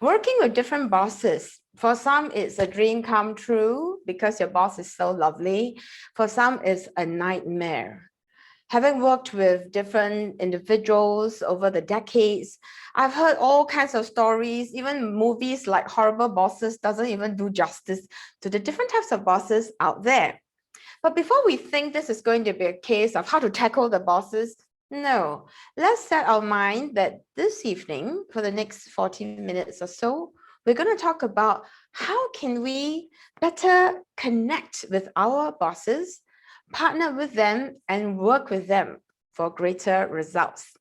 Working with different bosses. For some, it's a dream come true because your boss is so lovely. For some, it's a nightmare. Having worked with different individuals over the decades, I've heard all kinds of stories. Even movies like Horrible Bosses doesn't even do justice to the different types of bosses out there. But before we think this is going to be a case of how to tackle the bosses, no, let's set our mind that this evening, for the next 40 minutes or so, we're going to talk about how can we better connect with our bosses, partner with them, and work with them for greater results.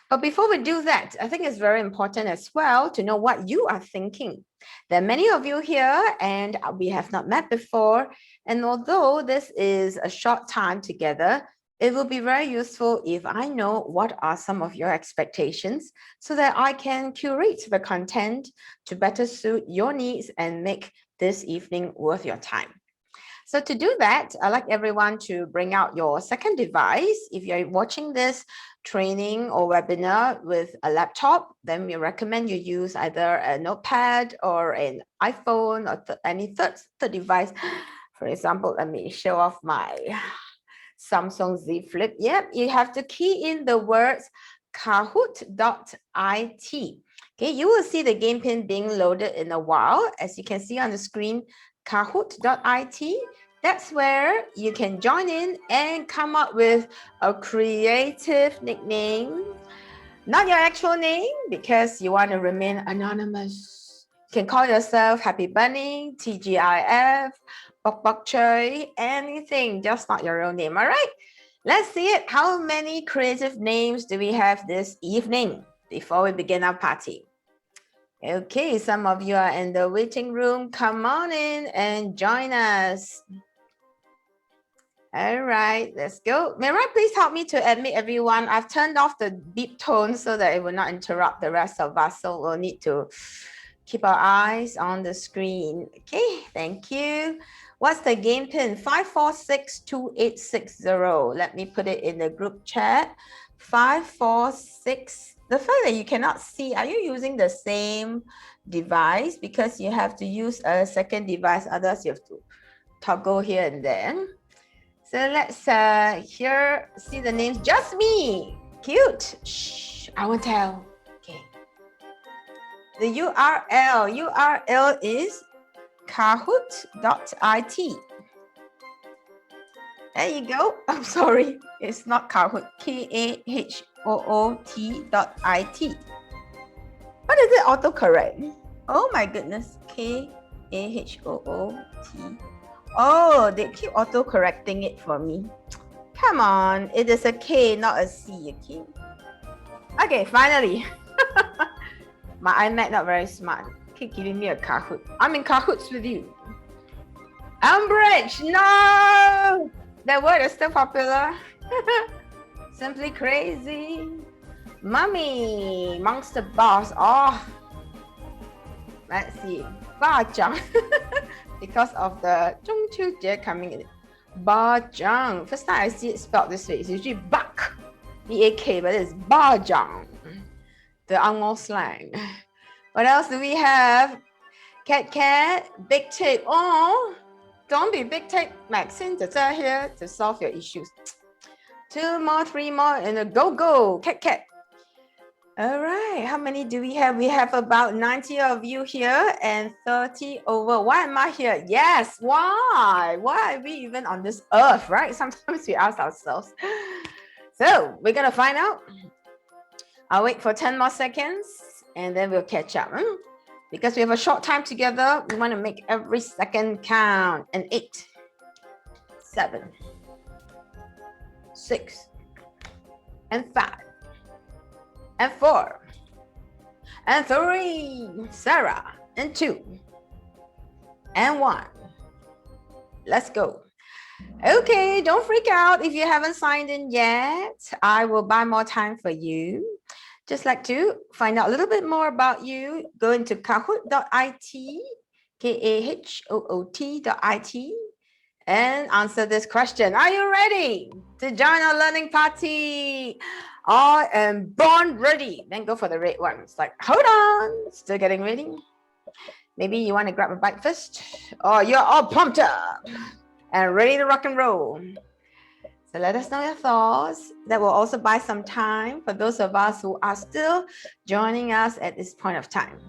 But before we do that, I think it's very important as well to know what you are thinking. There are many of you here and we have not met before. And although this is a short time together, it will be very useful if I know what are some of your expectations so that I can curate the content to better suit your needs and make this evening worth your time. So to do that, I'd like everyone to bring out your second device. If you're watching this training or webinar with a laptop, then we recommend you use either a notepad or an iPhone or any third device. For example, let me show off my Samsung Z Flip. Yep, you have to key in the words kahoot.it. Okay, you will see the game pin being loaded in a while. As you can see on the screen, kahoot.it. That's where you can join in and come up with a creative nickname. Not your actual name because you want to remain anonymous. You can call yourself Happy Bunny, TGIF, 𝗂𝗶𝗸𝗲𝗲, anything, just not your own name. All right, let's see it. How many creative names do we have this evening before we begin our party? Okay, some of you are in the waiting room. Come on in and join us. All right, let's go. Mira, please help me to admit everyone. I've turned off the beep tone so that it will not interrupt the rest of us. So we'll need to keep our eyes on the screen. Okay, thank you. What's the game pin? 5462860. Let me put it in the group chat. 546. The fact that you cannot see, are you using the same device? Because you have to use a second device, otherwise you have to toggle here and there. So let's here see the names. Just me. Cute. Shh, I won't tell. Okay. The URL is kahoot.it. There you go. I'm sorry. It's not Kahoot. KAHOOT.it. Why does it autocorrect? Oh my goodness. KAHOOT. Oh, they keep auto-correcting it for me. Come on, it is a K, not a C, okay? Okay, finally. My iMac not very smart. Keep giving me a Kahoot. I'm in Kahoots with you. Umbridge, no! That word is still popular. Simply crazy. Mummy, Monster Boss. Oh, let's see. 霸掌. Because of the 中秋节 coming in. 霸掌. First time I see it spelled this way. It's usually bak, B-A-K, but it's 霸掌. The Angmo slang. What else do we have? Cat, Big Tape. Oh, don't be Big Tape. Maxine Teo here to solve your issues. 2 more, 3 more, and a go. Cat. All right, how many do we have? We have about 90 of you here and 30 over. Why am I here? Yes, why? Why are we even on this earth, right? Sometimes we ask ourselves. So we're gonna find out. I'll wait for 10 more seconds and then we'll catch up. Because we have a short time together, we want to make every second count. And 8, 7, 6, and 5. And 4, and 3, Sarah, and 2, and 1. Let's go. Okay, don't freak out if you haven't signed in yet. I will buy more time for you. Just like to find out a little bit more about you, go into kahoot.it, KAHOOT.it, and answer this question. Are you ready to join our learning party? I am born ready. Then go for the red one. It's like, hold on, still getting ready. Maybe you want to grab a bite first, or you're all pumped up and ready to rock and roll. So let us know your thoughts. That will also buy some time for those of us who are still joining us at this point of time.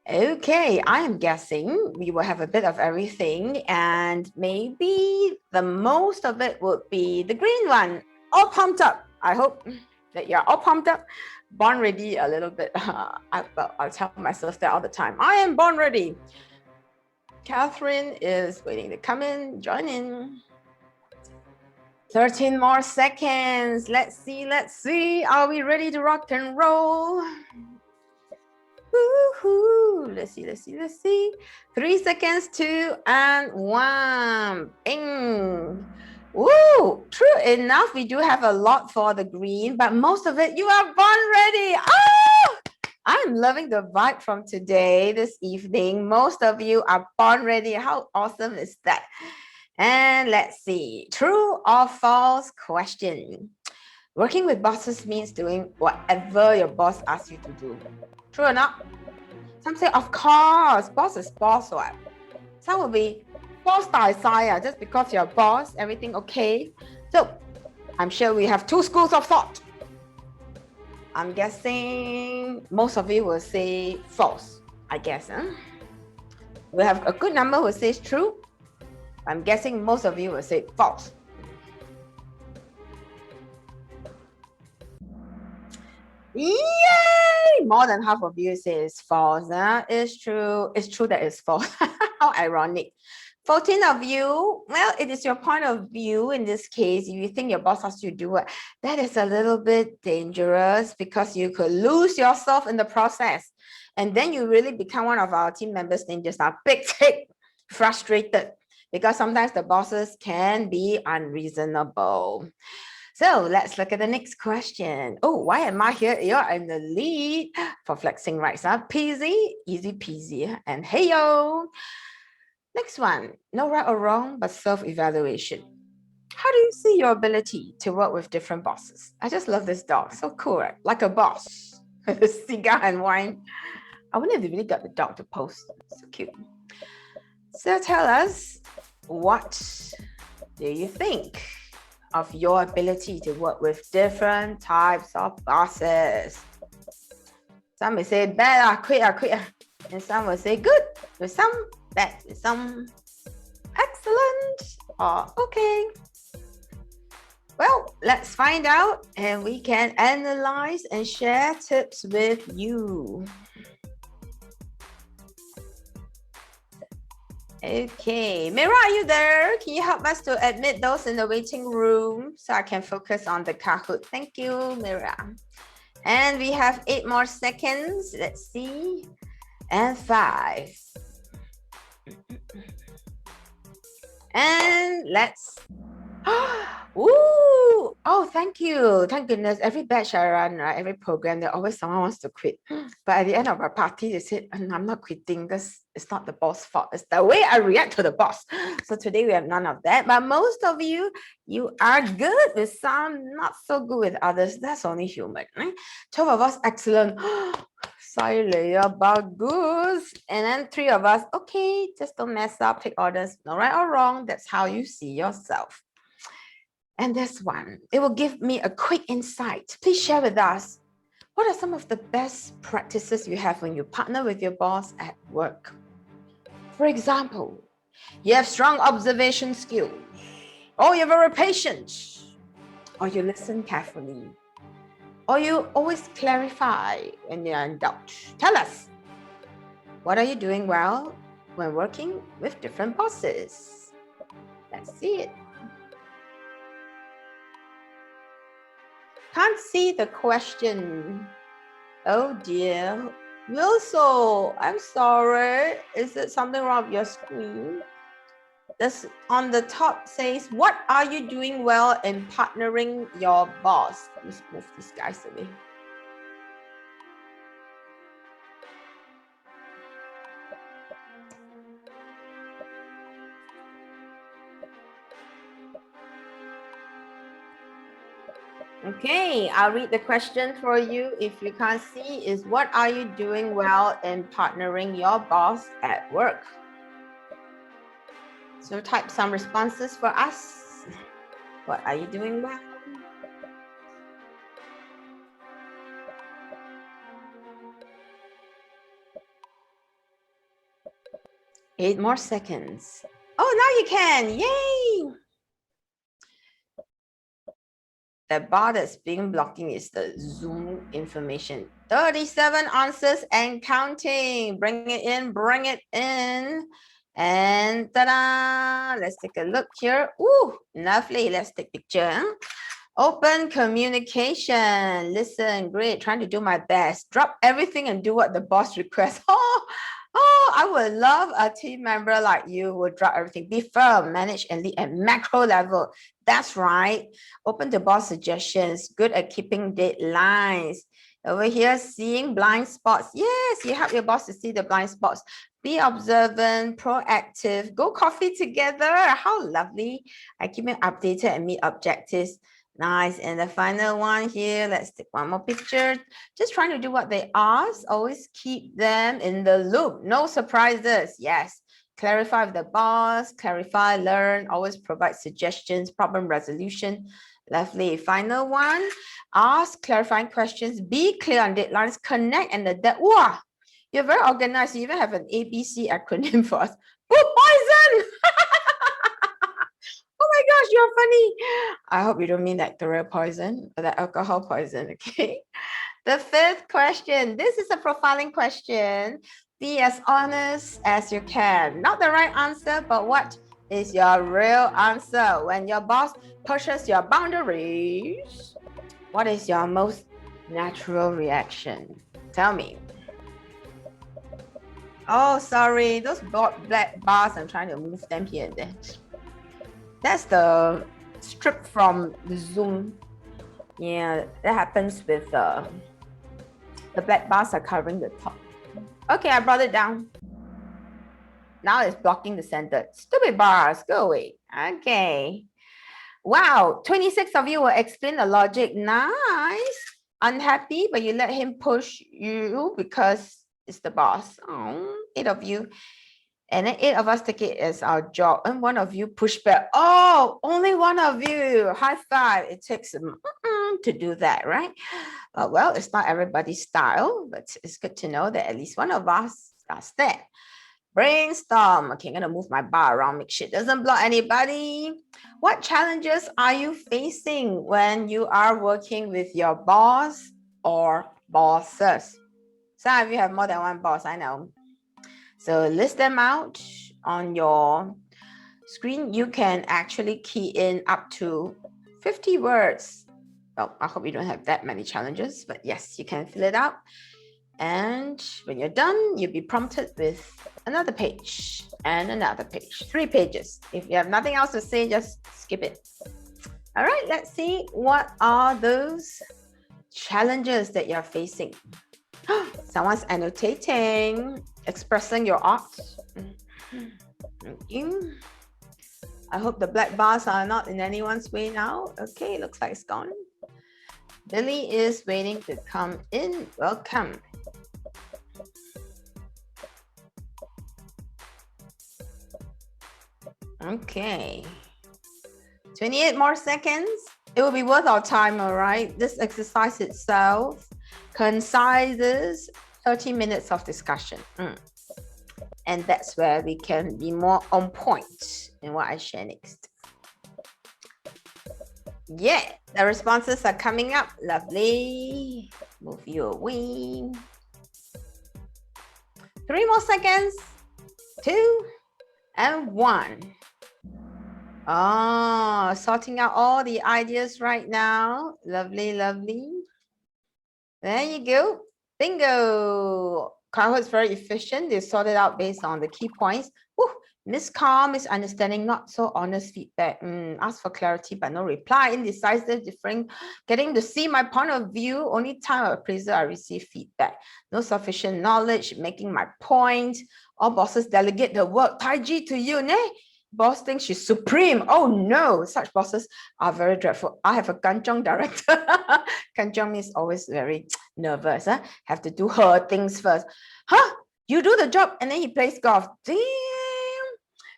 Okay, I am guessing we will have a bit of everything, and maybe the most of it would be the green one, all pumped up. I hope that you're all pumped up, born ready a little bit. I'll tell myself that all the time. I am born ready. Catherine is waiting to come in, join in. 13 more seconds. Let's see. Are we ready to rock and roll? Woohoo! Let's see. 3 seconds, 2 and 1. Bing! Woo! True enough, we do have a lot for the green, but most of it, you are born ready. Oh! I'm loving the vibe from today, this evening. Most of you are born ready. How awesome is that? And let's see. True or false question. Working with bosses means doing whatever your boss asks you to do. True or not? Some say, of course, boss is boss. What? Some will be, boss just because you're boss, everything okay. So I'm sure we have two schools of thought. I'm guessing most of you will say false, I guess. Huh? We have a good number who says true. I'm guessing most of you will say false. Yay! More than half of you say it's false. Huh? It's true. It's true that it's false. How ironic. 14 of you, well, it is your point of view in this case. If you think your boss has you do it, that is a little bit dangerous because you could lose yourself in the process. And then you really become one of our team members and just are big tick, frustrated because sometimes the bosses can be unreasonable. So let's look at the next question. Oh, why am I here? You're in the lead for flexing rights. Huh? Peasy, easy peasy. And hey, yo. Next one, no right or wrong, but self-evaluation. How do you see your ability to work with different bosses? I just love this dog. So cool, right? Like a boss. Cigar and wine. I wonder if they really got the dog to post. So cute. So tell us, what do you think of your ability to work with different types of bosses? Some may say bad, quit. And some will say good, with some bad, with some excellent, or okay. Well, let's find out and we can analyze and share tips with you. Okay, Mira, are you there? Can you help us to admit those in the waiting room so I can focus on the Kahoot? Thank you, Mira. And we have 8 more seconds. Let's see. And 5. And let's. Ooh, oh, thank you. Thank goodness. Every batch I run, right, every program, there always someone wants to quit. But at the end of our party, they said, I'm not quitting because it's not the boss' fault. It's the way I react to the boss. So today we have none of that. But most of you, you are good with some, not so good with others. That's only human. Right? 12 of us, excellent. Bagus. And then 3 of us, okay, just don't mess up, take orders. No right or wrong. That's how you see yourself. And this one, it will give me a quick insight. Please share with us, what are some of the best practices you have when you partner with your boss at work? For example, you have strong observation skills, or you're very patient, or you listen carefully, or you always clarify when you're in doubt. Tell us, what are you doing well when working with different bosses? Let's see it. Can't see the question. Oh dear. Wilson, I'm sorry. Is it something wrong with your screen? This on the top says, what are you doing well in partnering your boss? Let's move these guys away. Okay, I'll read the question for you. If you can't see, is what are you doing well in partnering your boss at work? So type some responses for us. What are you doing well? 8 more seconds. Oh, now you can. Yay! The bar that's being blocking is the Zoom information. 37 answers and counting. Bring it in, bring it in. And ta-da! Let's take a look here. Ooh, lovely. Let's take a picture. Huh? Open communication. Listen, great. Trying to do my best. Drop everything and do what the boss requests. Oh, I would love a team member like you who would drop everything. Be firm, manage and lead at macro level. That's right. Open to boss suggestions. Good at keeping deadlines. Over here, seeing blind spots. Yes, you help your boss to see the blind spots. Be observant, proactive. Go coffee together. How lovely. I keep him updated and meet objectives. Nice. And the final one here, let's take one more picture. Just trying to do what they ask. Always keep them in the loop. No surprises. Yes. Clarify with the boss, clarify, learn, always provide suggestions, problem resolution. Lovely. Final one, ask clarifying questions, be clear on deadlines, connect and adapt. Wow, you're very organized. You even have an ABC acronym for us. Food poison! Oh my gosh, you're funny. I hope you don't mean that 𝗟𝗶𝗸𝗲 poison or that alcohol poison, okay? The fifth question. This is a profiling question. Be as honest as you can. Not the right answer, but what is your real answer? When your boss pushes your boundaries, what is your most natural reaction? Tell me. Oh, sorry. Those black bars, I'm trying to move them here and there. That's the strip from the Zoom. Yeah, that happens with the black bars are covering the top. Okay, I brought it down. Now it's blocking the center. Stupid bars, go away. Okay. Wow, 26 of you will explain the logic. Nice. Unhappy, but you let him push you because it's the boss. Oh, 8 of you. And then 8 of us take it as our job. And 1 of you push back. Oh, only 1 of you. High five. It takes to do that, right? Well, it's not everybody's style, but it's good to know that at least 1 of us does that. Brainstorm. Okay, I'm going to move my bar around, make sure it doesn't block anybody. What challenges are you facing when you are working with your boss or bosses? Some of you have more than 1 boss, I know. So list them out on your screen. You can actually key in up to 50 words. Well, I hope you don't have that many challenges, but yes, you can fill it out. And when you're done, you'll be prompted with another page and another page, 3 pages. If you have nothing else to say, just skip it. All right, let's see. What are those challenges that you're facing? Someone's annotating, expressing your art. Okay. I hope the black bars are not in anyone's way now. Okay, looks like it's gone. Billy is waiting to come in. Welcome. Okay. 28 more seconds. It will be worth our time, all right? This exercise itself concises 30 minutes of discussion. And that's where we can be more on point in what I share next. Yeah, the responses are coming up. Lovely. Move you away. 3 more seconds. 2 and 1. Oh, sorting out all the ideas right now. Lovely, lovely. There you go. Bingo. Kahoot is very efficient. They sort it out based on the key points. Woo. Miscom, misunderstanding, not so honest feedback. Ask for clarity, but no reply. Indecisive, differing, getting to see my point of view. Only time of appraisal I receive feedback. No sufficient knowledge, making my point. All bosses delegate the work. Tai Chi to you, ne? Boss thinks she's supreme. Oh no, such bosses are very dreadful. I have a kanchong director. Kanchong means always very nervous. Huh? Have to do her things first. Huh? You do the job and then he plays golf. Damn.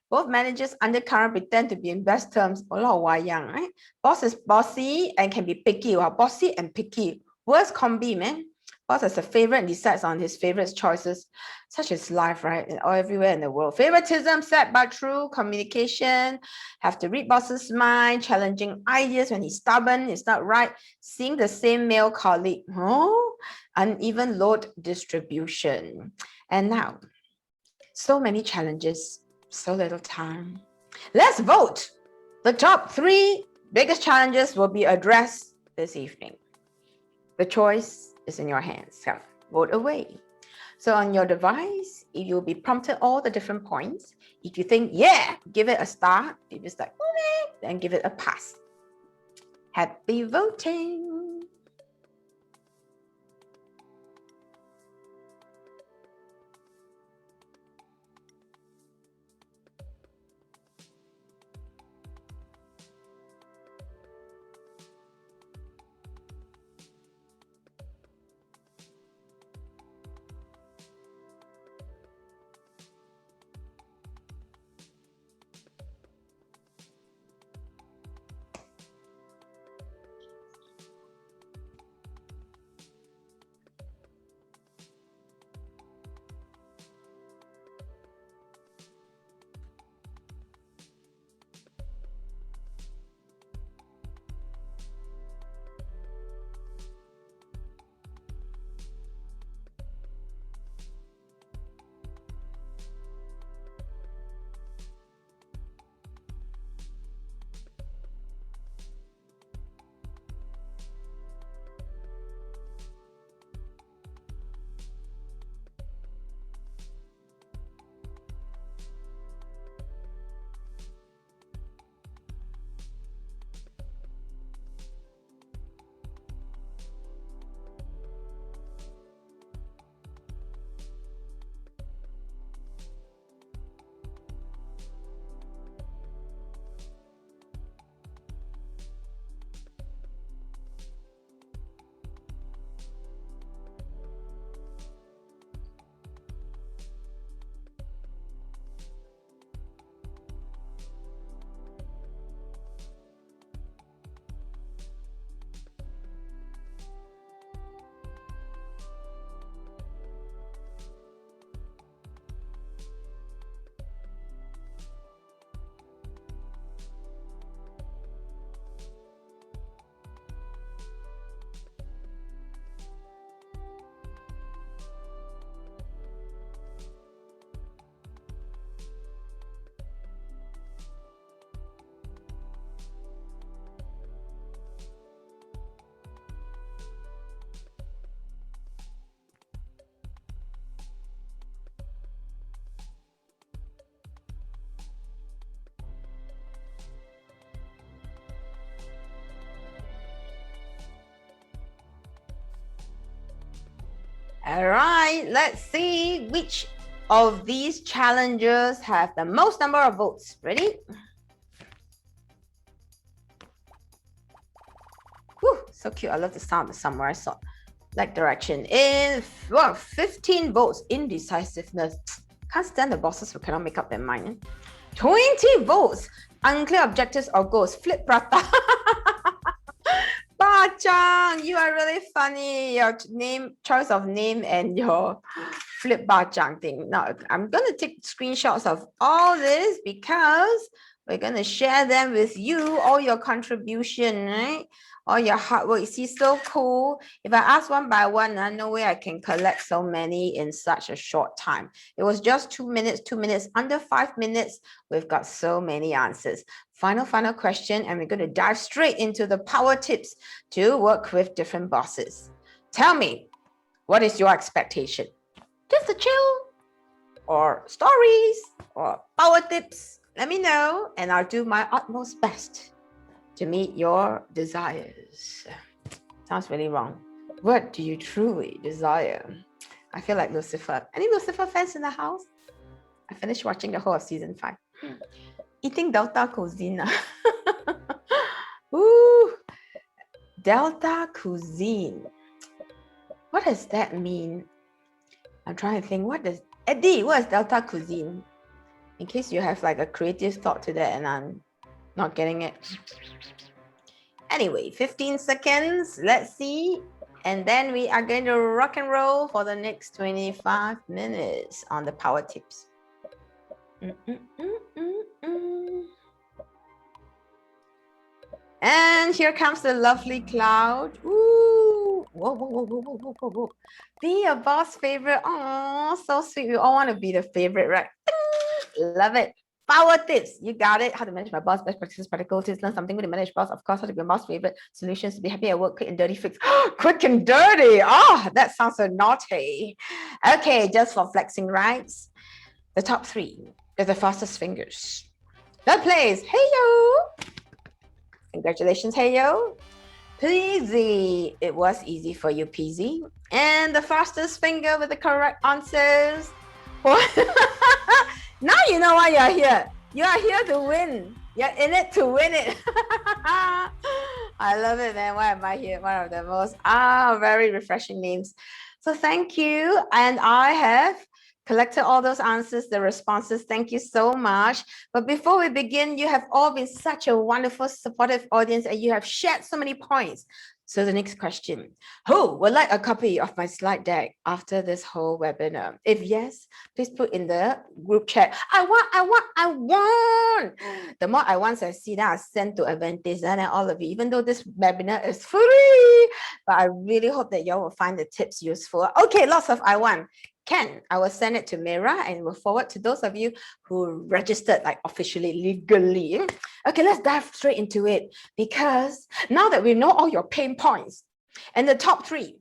Both managers undercurrent pretend to be in best terms. A lot of wayang, right? Boss is bossy and can be picky. Wow, bossy and picky. Worst combi, man. Boss has a favorite and decides on his favorite choices. Such is life, right? Everywhere in the world. Favoritism, sad but true. Communication. Have to read boss's mind. Challenging ideas when he's stubborn. It's not right. Seeing the same male colleague. Oh, uneven load distribution. And now, so many challenges. So little time. Let's vote. The top 3 biggest challenges will be addressed this evening. The choice is in your hands. So vote away. So on your device, if you'll be prompted all the different points, if you think, yeah, give it a star. If it's like, okay, then give it a pass. Happy voting. All right, let's see which of these challenges have the most number of votes. Ready? Whew, so cute. I love the sound of the samurai sword. Like direction. In 15 votes, indecisiveness. Can't stand the bosses who cannot make up their mind. 20 votes, unclear objectives or goals. Flip prata. Bajang, you are really funny. Your choice of name and your flip bajang thing. Now, I'm going to take screenshots of all this because we're going to share them with you, all your contribution, right? All your hard work. You see, so cool. If I ask one by one, no way I can collect so many in such a short time. It was just 2 minutes, under 5 minutes. We've got so many answers. Final question, and we're going to dive straight into the power tips to work with different bosses. Tell me, what is your expectation? Just a chill, or stories, or power tips? Let me know, and I'll do my utmost best to meet your desires. Sounds really wrong. What do you truly desire? I feel like Lucifer. Any Lucifer fans in the house? I finished watching the whole of season 5. Eating Delta cuisine. Ooh, Delta cuisine. What does that mean? I'm trying to think. What does Eddie? What is Delta cuisine? In case you have like a creative thought to that, and I'm not getting it. Anyway, 15 seconds. Let's see. And then we are going to rock and roll for the next 25 minutes on the power tips. And here comes the lovely cloud. Ooh. Whoa, whoa, whoa, whoa, whoa, whoa, whoa. Be a boss favorite. Oh, so sweet. We all want to be the favorite, right? Love it. Power tips. You got it. How to manage my boss, best practices, practical tips, learn something with the manage boss. Of course, how to be a boss favorite, solutions to be happy at work, quick and dirty fix. Quick and dirty. Oh, that sounds so naughty. Okay, just for flexing rights. The top 3 is the fastest fingers. Third place, hey yo. Congratulations, hey yo. Peasy. It was easy for you, Peasy. And the fastest finger with the correct answers. Now you know why you're here. You are here to win. You're in it to win it. I love it, man. Why am I here? One of the most very refreshing names. So thank you. And I have collected all those answers, the responses. Thank you so much. But before we begin, you have all been such a wonderful, supportive audience, and you have shared so many points. So the next question, who would like a copy of my slide deck after this whole webinar? If yes, please put in the group chat. I want. The more I want I see that I send to Aventis and all of you, even though this webinar is free, but I really hope that y'all will find the tips useful. Okay, lots of I want. Ken, I will send it to Mira and we'll forward to those of you who registered like officially, legally. Okay, let's dive straight into it, because now that we know all your pain points and the top 3,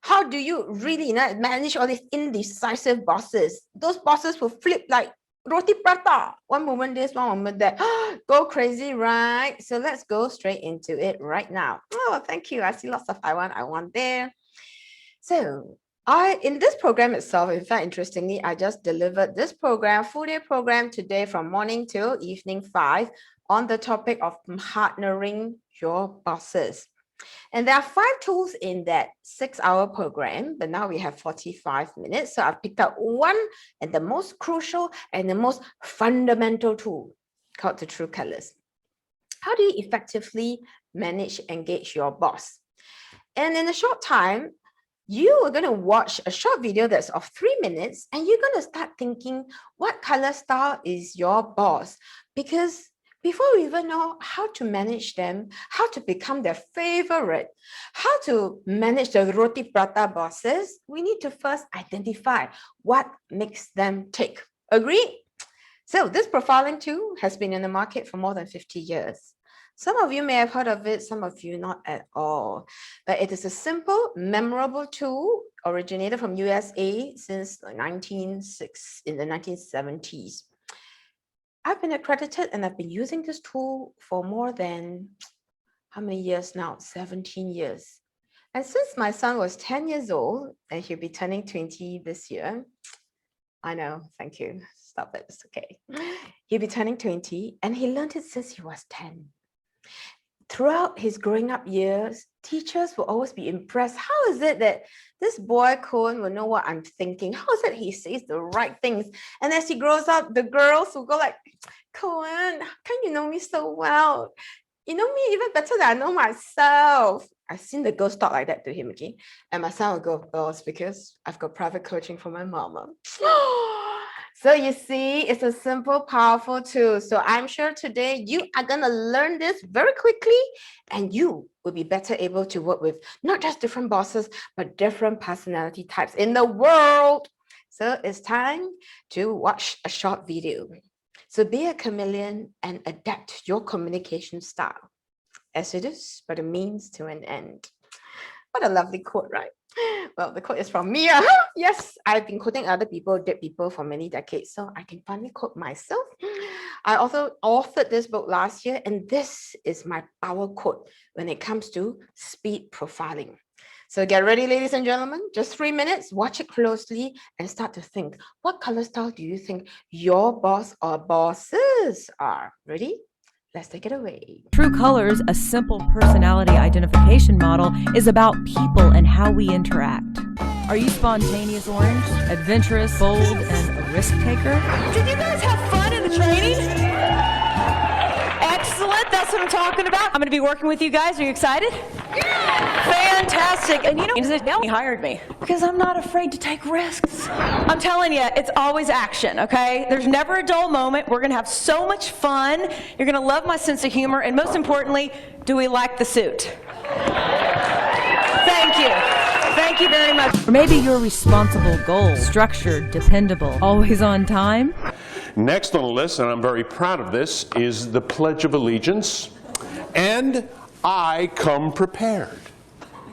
how do you really manage all these indecisive bosses? Those bosses will flip like roti prata. One moment this, one moment that. Go crazy, right? So let's go straight into it right now. Oh, thank you. I see lots of I want there. So in this program itself, in fact, interestingly, I just delivered this program, full day program today from morning till evening 5 on the topic of partnering your bosses. And there are 5 tools in that 6-hour program, but now we have 45 minutes. So I've picked up one and the most crucial and the most fundamental tool called the true colors. How do you effectively manage, engage your boss? And in a short time, you are going to watch a short video that's of 3 minutes, and you're going to start thinking, what color style is your boss? Because before we even know how to manage them, how to become their favorite, how to manage the roti prata bosses, we need to first identify what makes them tick. Agree? So this profiling tool has been in the market for more than 50 years. Some of you may have heard of it, some of you not at all. But it is a simple, memorable tool originated from USA since in the 1970s. I've been accredited and I've been using this tool for more than, how many years now? 17 years. And since my son was 10 years old, and he'll be turning 20 this year, I know, thank you. Stop it, it's okay. He'll be turning 20 and he learned it since he was 10. Throughout his growing up years, teachers will always be impressed. How is it that this boy Cohen will know what I'm thinking? How is it he says the right things? And as he grows up, the girls will go like, Cohen, how can you know me so well? You know me even better than I know myself. I've seen the girls talk like that to him, okay? And my son will go, oh, it's because I've got private coaching from my mama. So you see, it's a simple, powerful tool. So I'm sure today you are going to learn this very quickly, and you will be better able to work with not just different bosses, but different personality types in the world. So it's time to watch a short video. So be a chameleon and adapt your communication style, as it is but a means to an end. What a lovely quote, right? Well, the quote is from me. Yes, I've been quoting other people, dead people, for many decades, so I can finally quote myself. I also authored this book last year, and this is my power quote when it comes to speed profiling. So get ready, ladies and gentlemen, just 3 minutes, watch it closely and start to think, what color style do you think your boss or bosses are? Ready? Let's take it away. True Colors, a simple personality identification model, is about people and how we interact. Are you spontaneous orange, adventurous, bold, and a risk taker? Did you guys have fun in the training? Excellent, that's what I'm talking about. I'm gonna be working with you guys. Are you excited? Yeah! Fantastic. And you know, he hired me because I'm not afraid to take risks. I'm telling you, it's always action, okay? There's never a dull moment. We're gonna have so much fun. You're gonna love my sense of humor, and most importantly, do we like the suit? Thank you. Thank you very much. Or maybe you're responsible, goal, structured, dependable, always on time. Next on the list, and I'm very proud of this, is the Pledge of Allegiance. And I come prepared.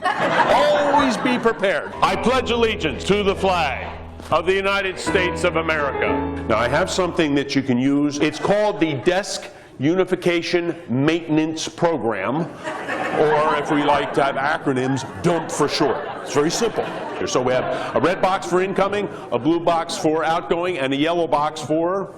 Always be prepared. I pledge allegiance to the flag of the United States of America. Now I have something that you can use. It's called the Desk Unification Maintenance Program, or if we like to have acronyms, DUMP for short. It's very simple. So we have a red box for incoming, a blue box for outgoing, and a yellow box for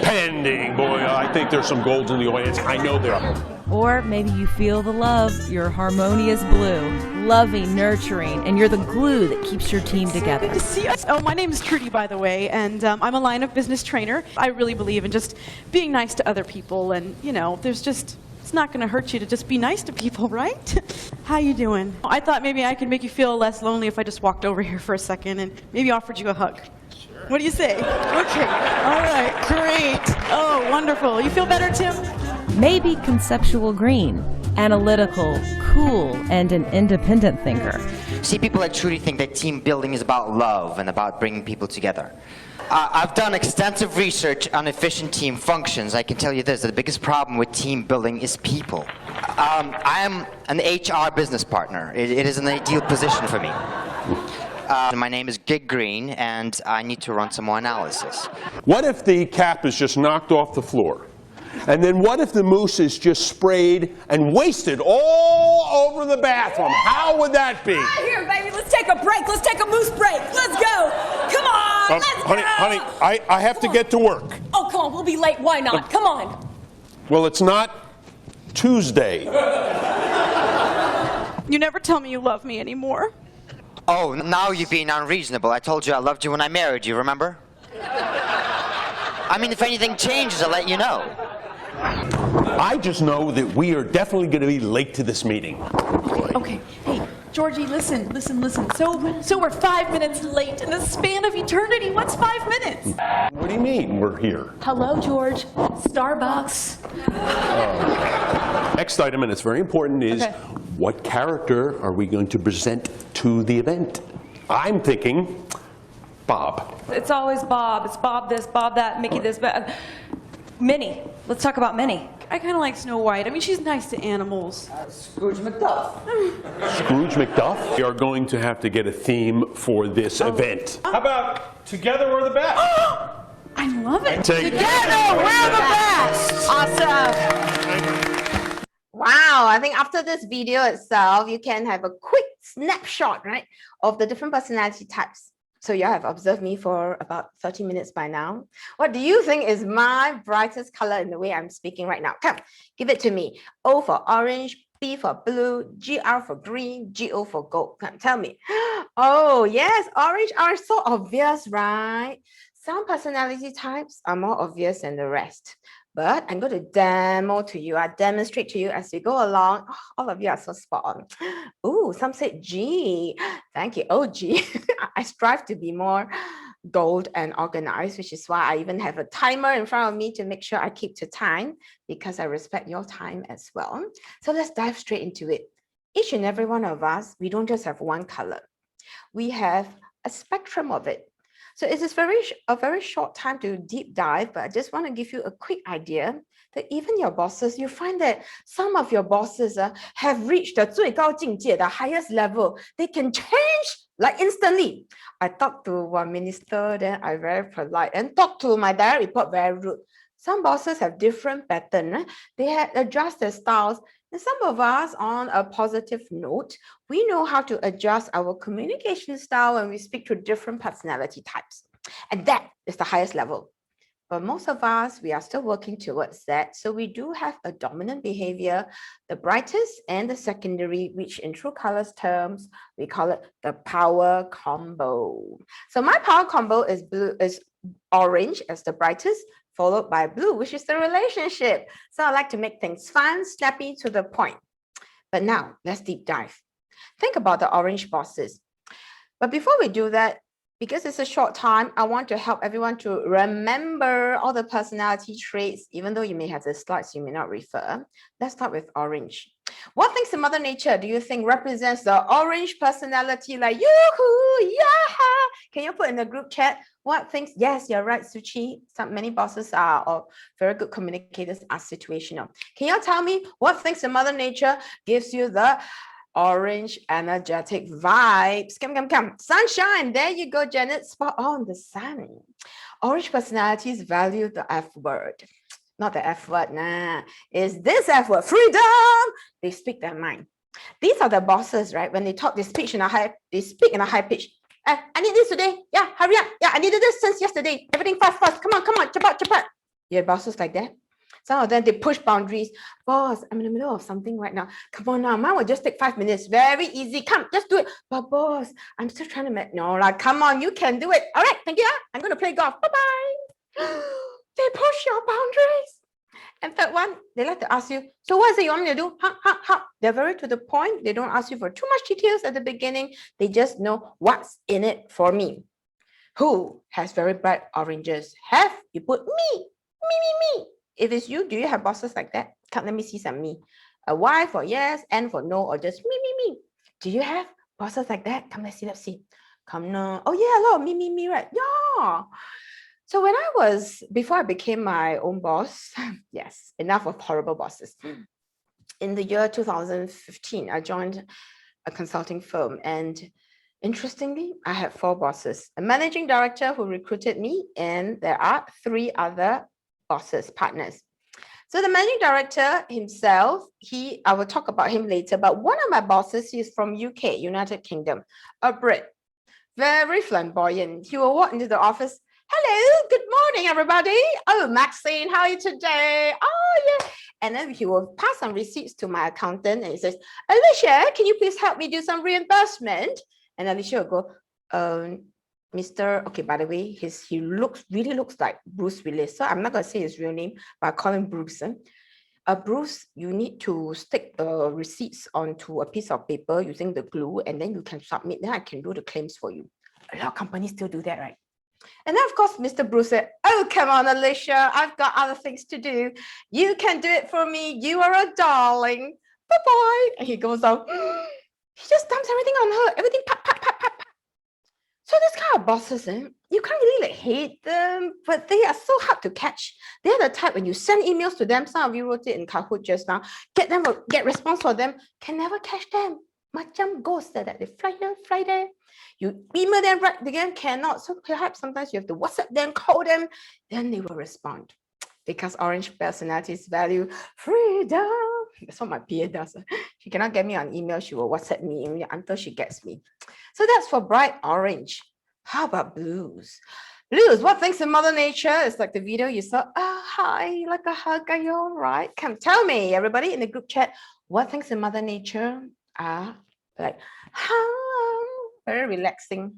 pending. Boy, I think there's some golds in the audience. I know there are. Or maybe you feel the love, you're harmonious blue, loving, nurturing, and you're the glue that keeps your team together. Good to see you. Oh, my name is Trudy, by the way, and I'm a line of business trainer. I really believe in just being nice to other people, and you know, it's not going to hurt you to just be nice to people, right? How you doing? I thought maybe I could make you feel less lonely if I just walked over here for a second and maybe offered you a hug. Sure. What do you say? Okay. All right. Great. Oh, wonderful. You feel better, Tim? Maybe conceptual green, analytical, cool, and an independent thinker. See, people like Trudy think that team building is about love and about bringing people together. I've done extensive research on efficient team functions. I can tell you this, the biggest problem with team building is people. I am an HR business partner. It is an ideal position for me. My name is Gig Green, and I need to run some more analysis. What if the cap is just knocked off the floor? And then what if the mousse is just sprayed and wasted all over the bathroom? How would that be? Here, baby, let's take a break. Let's take a mousse break. Let's go. Come on, let's honey, go. I have to get to work. Oh, come on, we'll be late. Why not? Come on. Well, it's not Tuesday. You never tell me you love me anymore. Oh, now you're being unreasonable. I told you I loved you when I married you, remember? I mean, if anything changes, I'll let you know. I just know that we are definitely going to be late to this meeting. Okay. Hey, Georgie, listen. So we're 5 minutes late in the span of eternity. What's 5 minutes? What do you mean we're here? Hello, George. Starbucks. Next item, and it's very important, is what character are we going to present to the event? I'm thinking Bob. It's always Bob. It's Bob this, Bob that, Mickey this, but Minnie. Let's talk about Minnie. I kind of like Snow White. I mean, she's nice to animals. Scrooge McDuck. Scrooge McDuck. We are going to have to get a theme for this event. How about Together We're the Best? I love it. Together, we're the best. Awesome. Wow, I think after this video itself, you can have a quick snapshot, right, of the different personality types. So you have observed me for about 30 minutes by now. What do you think is my brightest color in the way I'm speaking right now? Come, give it to me. O for orange, B for blue, GR for green, GO for gold. Come, tell me. Oh, yes, orange are so obvious, right? Some personality types are more obvious than the rest. But I'm going to demonstrate to you as we go along. Oh, all of you are so spot on. Oh, some said G. Thank you. Oh, G. I strive to be more gold and organized, which is why I even have a timer in front of me to make sure I keep to time, because I respect your time as well. So let's dive straight into it. Each and every one of us, we don't just have one color. We have a spectrum of it. So it is a very short time to deep dive, but I just want to give you a quick idea that even your bosses, you find that some of your bosses have reached the 最高境界, the highest level. They can change like instantly. I talked to one minister, then I very polite, and talked to my direct report very rude. Some bosses have different pattern. They have adjust their styles And some of us, on a positive note, we know how to adjust our communication style when we speak to different personality types. And that is the highest level. But most of us, we are still working towards that. So we do have a dominant behavior, the brightest and the secondary, which in True Colors terms, we call it the power combo. So my power combo is orange as the brightest, followed by blue, which is the relationship. So I like to make things fun, snappy, to the point. But now let's deep dive. Think about the orange bosses. But before we do that, because it's a short time, I want to help everyone to remember all the personality traits, even though you may have the slides you may not refer. Let's start with orange. What things in Mother Nature do you think represents the orange personality? Like, yoo-hoo, yeah! Can you put in the group chat what things? Yes, you're right, Suchi. Many bosses are, or very good communicators are situational. Can you tell me what things in Mother Nature gives you the orange energetic vibes? Come. Sunshine. There you go, Janet. Spot on, the sun. Orange personalities value the F word. Not the F word, nah. It's this F word, freedom. They speak their mind. These are the bosses, right? When they talk, they speak in a high pitch. I need this today. Yeah, hurry up. Yeah, I needed this since yesterday. Everything fast. Come on. Chapat. Yeah, bosses like that. Some of them, they push boundaries. Boss, I'm in the middle of something right now. Come on now, mine will just take 5 minutes. Very easy. Come, just do it. But boss, I'm still trying to make, no, like, come on, you can do it. All right, thank you. I'm going to play golf. Bye-bye. They push your boundaries. And third one, they like to ask you, so what is it you want me to do? How? They're very to the point. They don't ask you for too much details at the beginning. They just know what's in it for me. Who has very bright oranges? Have you put me. If it's you, do you have bosses like that? Come, let me see some me. A Y for yes, N for no, or just me. Do you have bosses like that? Come, let's see. Come no. Oh yeah, a lot of me, right? Yeah. So before I became my own boss, yes, enough of horrible bosses. In the year 2015, I joined a consulting firm, and interestingly, I had 4 bosses. A managing director who recruited me, and there are 3 other bosses, partners. So the managing director himself, I will talk about him later, but one of my bosses, he's from UK, United Kingdom, a Brit, very flamboyant. He will walk into the office. Hello, good morning, everybody. Oh, Maxine, how are you today? Oh, yeah. And then he will pass some receipts to my accountant, and he says, Alicia, can you please help me do some reimbursement? And Alicia will go, Mr. Okay, by the way, he really looks like Bruce Willis. So I'm not going to say his real name, but I call him Bruce. Bruce, you need to stick the receipts onto a piece of paper using the glue, and then you can submit. Then I can do the claims for you. A lot of companies still do that, right? And then, of course, Mr. Bruce said, oh, come on, Alicia, I've got other things to do. You can do it for me. You are a darling. Bye-bye. And he goes on. He just dumps everything on her. Everything pat. So this kind of bosses, you can't really hate them, but they are so hard to catch. They're the type when you send emails to them, some of you wrote it in Kahoot just now, get response for them, can never catch them. Macam ghost that they fly there. You email them right again, cannot. So perhaps sometimes you have to WhatsApp them, call them, then they will respond. Because orange personalities value freedom. That's what my PA does. She cannot get me on email. She will WhatsApp me until she gets me. So that's for bright orange. How about blues? Blues, what things in Mother Nature? It's like the video you saw. Oh, hi, like a hug. Are you all right? Come tell me, everybody in the group chat, what things in Mother Nature are like, very relaxing.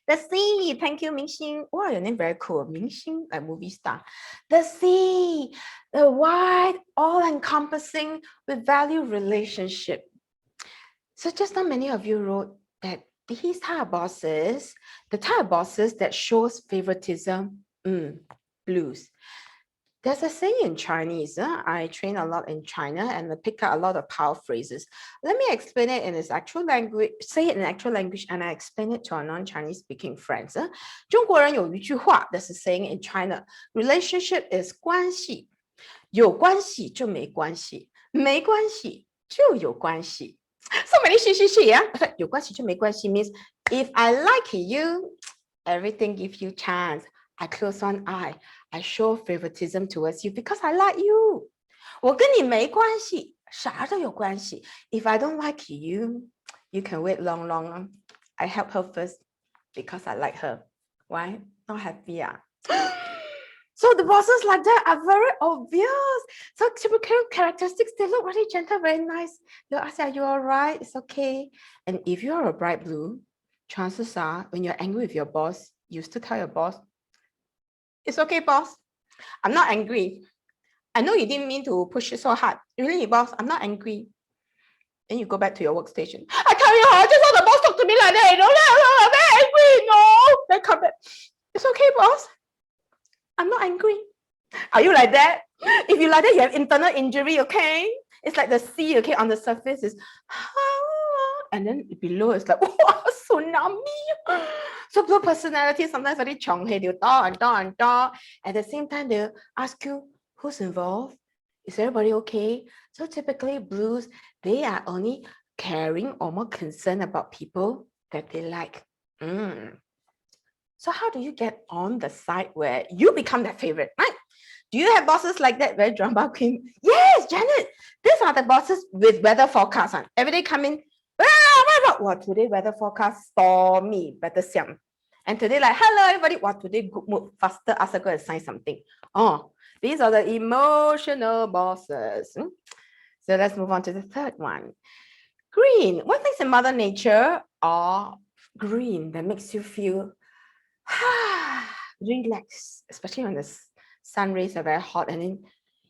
The sea, thank you, Mingxing. Wow, your name very cool. Mingxing, a movie star. The sea, the wide, all-encompassing with value relationship. So just now many of you wrote that these type of bosses, the type of bosses that shows favoritism, blues. There's a saying in Chinese. I train a lot in China and I pick up a lot of power phrases. Let me explain it in its actual language, say it in actual language, and I explain it to our non-Chinese speaking friends. 中国人有一句话 that's a saying in China. Relationship is 关系，有关系就没关系，没关系就有关系。So many she, yeah? 有关系就没关系 means if I like you, everything gives you chance. I close one eye. I show favoritism towards you because I like you. 我跟你没关系啥都有关系. If I don't like you, you can wait long. I help her first because I like her. Why? Not happy. So the bosses like that are very obvious. So typical characteristics, they look really gentle, very nice. They'll ask, are you all right? It's okay. And if you're a bright blue, chances are when you're angry with your boss, you still tell your boss, it's okay, boss. I'm not angry. I know you didn't mean to push it so hard. Really, boss, I'm not angry. Then you go back to your workstation. I tell you, I just saw the boss talk to me like that. I'm very angry. No. Then come back. It's okay, boss. I'm not angry. Are you like that? If you like that, you have internal injury, okay? It's like the sea, okay? On the surface is, and then below it's like, wow, tsunami. So blue personality sometimes very chong, hey, they'll talk. At the same time, they'll ask you, who's involved? Is everybody okay? So typically blues, they are only caring or more concerned about people that they like. So how do you get on the side where you become their favorite, right? Do you have bosses like that, very drama queen? Yes, Janet. These are the bosses with weather forecast. Every day come in, well, today weather forecast stormy, better siam. And today like, hello everybody, today good mood, faster ask her go and sign something. Oh, these are the emotional bosses. So let's move on to the third one. Green. What things in Mother Nature are green that makes you feel relax, especially when the sun rays are very hot and then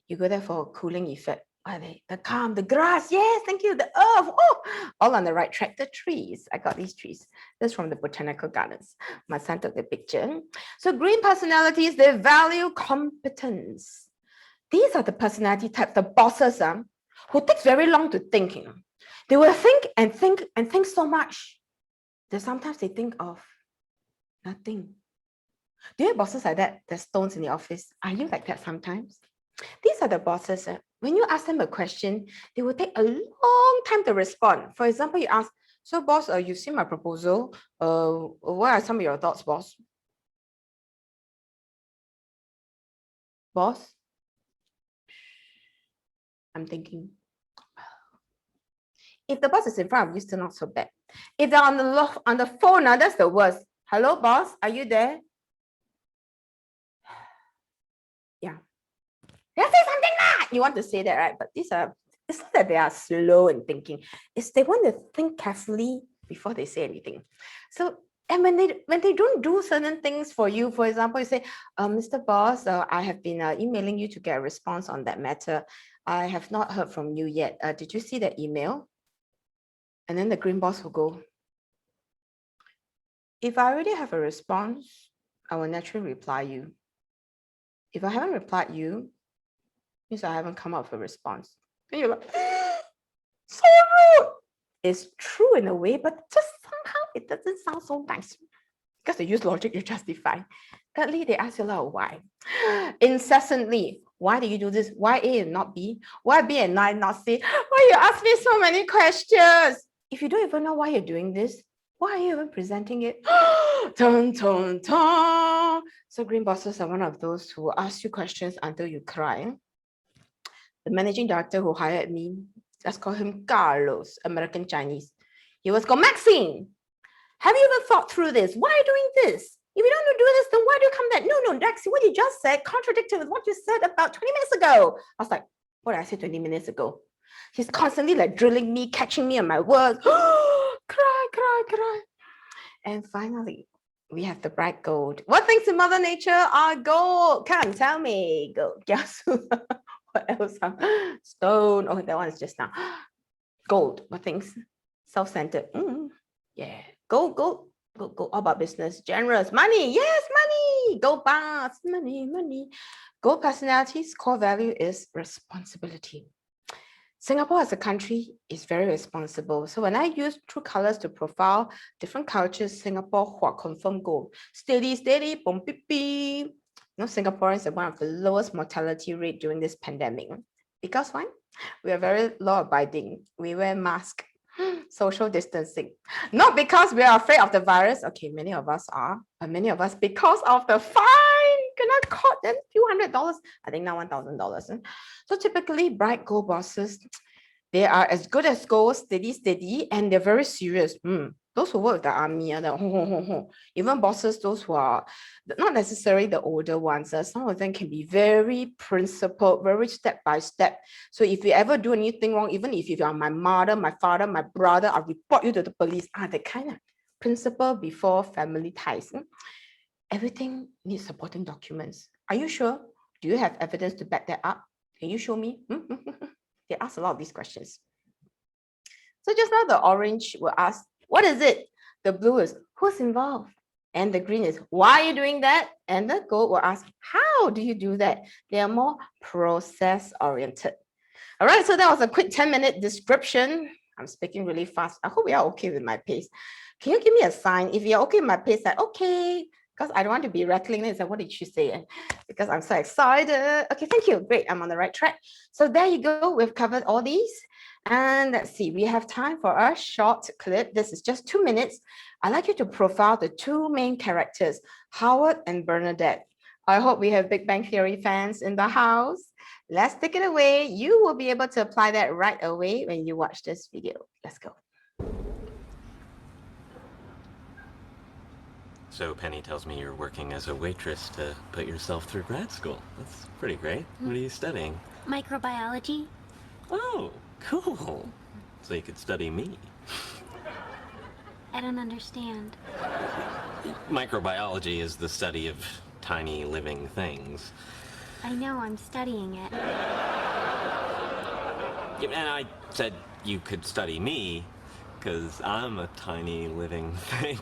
you go there for a cooling effect. What are they? The calm, the grass, yes, thank you, the earth, all on the right track. The trees, I got these trees. This is from the botanical gardens. My son took the picture. So green personalities, they value competence. These are the personality types, the bosses who takes very long to think. They will think and think so much that sometimes they think of nothing. Do you have bosses like that? There's stones in the office. Are you like that sometimes? These are the bosses. When you ask them a question, they will take a long time to respond. For example, you ask, so boss, you've seen my proposal. What are some of your thoughts, boss? Boss? I'm thinking. If the boss is in front of you, still not so bad. If they're on the phone, now that's the worst. Hello, boss, are you there? Yeah. Let's say something lah. You want to say that, right? But it's not that they are slow in thinking. It's they want to think carefully before they say anything. So, and when they don't do certain things for you, for example, you say, Mr. Boss, I have been emailing you to get a response on that matter. I have not heard from you yet. Did you see that email? And then the green boss will go, if I already have a response, I will naturally reply you. If I haven't replied you, means I haven't come up with a response. And you're like, so rude. It's true in a way, but just somehow it doesn't sound so nice. Because they use logic to justify. Thirdly, they ask you a lot of why. Incessantly, why do you do this? Why A and not B? Why B and not C? Why you ask me so many questions? If you don't even know why you're doing this, why are you even presenting it? Dun, dun, dun. So green bosses are one of those who ask you questions until you cry. The managing director who hired me, let's call him Carlos, American Chinese. He was called Maxine. Have you ever thought through this? Why are you doing this? If you don't do this, then why do you come back? No, Maxine, what you just said contradicted with what you said about 20 minutes ago. I was like, what did I say 20 minutes ago? He's constantly like drilling me, catching me on my words. Cry. And finally, we have the bright gold. What things in Mother Nature are gold? Come, tell me. Gold. What else? Stone. Oh, that one is just now. Gold. What things? Self-centered. Yeah. Gold. All about business. Generous. Money. Yes, money. Gold bars. Money. Gold personality's core value is responsibility. Singapore as a country is very responsible. So when I use true colors to profile different cultures, Singapore confirm gold. Steady, boom, beep, beep. Singaporeans have one of the lowest mortality rate during this pandemic. Because why? We are very law-abiding. We wear masks, social distancing. Not because we are afraid of the virus. Okay, many of us are, but many of us because of the fine. Cannot caught them $200. I think now $1,000. So typically, bright gold bosses, They are as good as gold, steady, and they're very serious. Those who work with the army, even bosses, those who are not necessarily the older ones, some of them can be very principled, very step by step. So if you ever do anything wrong, even if you are my mother, my father, my brother, I'll report you to the police. The kind of principle before family ties. Everything needs supporting documents. Are you sure? Do you have evidence to back that up? Can you show me? They ask a lot of these questions. So just now the orange will ask, what is it? The blue is, who's involved? And the green is, why are you doing that? And the gold will ask, how do you do that? They are more process oriented. All right, so that was a quick 10-minute description. I'm speaking really fast. I hope we are okay with my pace. Can you give me a sign? If you're okay with my pace, like, okay, because I don't want to be rattling. It's like, what did she say? Because I'm so excited. Okay, thank you. Great, I'm on the right track. So there you go. We've covered all these. And let's see, we have time for a short clip. This is just 2 minutes. I'd like you to profile the two main characters, Howard and Bernadette. I hope we have Big Bang Theory fans in the house. Let's take it away. You will be able to apply that right away when you watch this video. Let's go. So Penny tells me you're working as a waitress to put yourself through grad school. That's pretty great. What are you studying? Microbiology. Oh, cool. So you could study me. I don't understand. Microbiology is the study of tiny living things. I know, I'm studying it. Yeah, and I said you could study me, because I'm a tiny living thing.